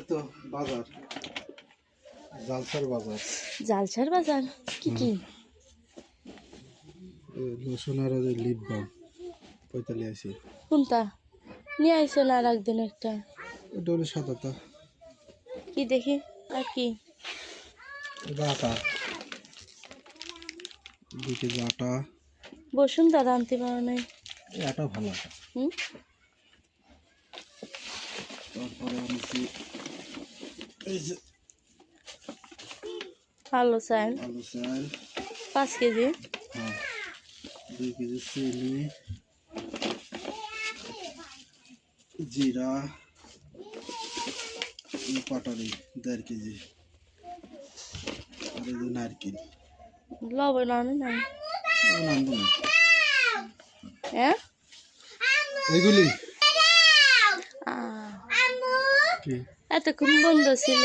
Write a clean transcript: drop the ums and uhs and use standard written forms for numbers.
তো বাজার জালসার বাজার। জালসার বাজার কি কি? রসুন আর লিপ বাম পঁয়তাল্লিশ আছে। কোনটা নিয়ে আইসো না আর একদিন একটা? ওটা হলো সাদাটা। কি দেখি আর কি? আটা 2 কেজি আটা। বসুন দাদা আনতে পারো নাই। আটা ভালো আটা। তারপরে আনছি এই যে আলু চাল আলু চাল 5 কেজি। হ্যাঁ 2 কেজি চিনি, জিরা, পাটালি 1.5 কেজি, আর এই যে নারকেল। লবণ আনো নাই? আনবো না হ্যাঁ এগুলি এতক্ষণ বন্ধ ছিল।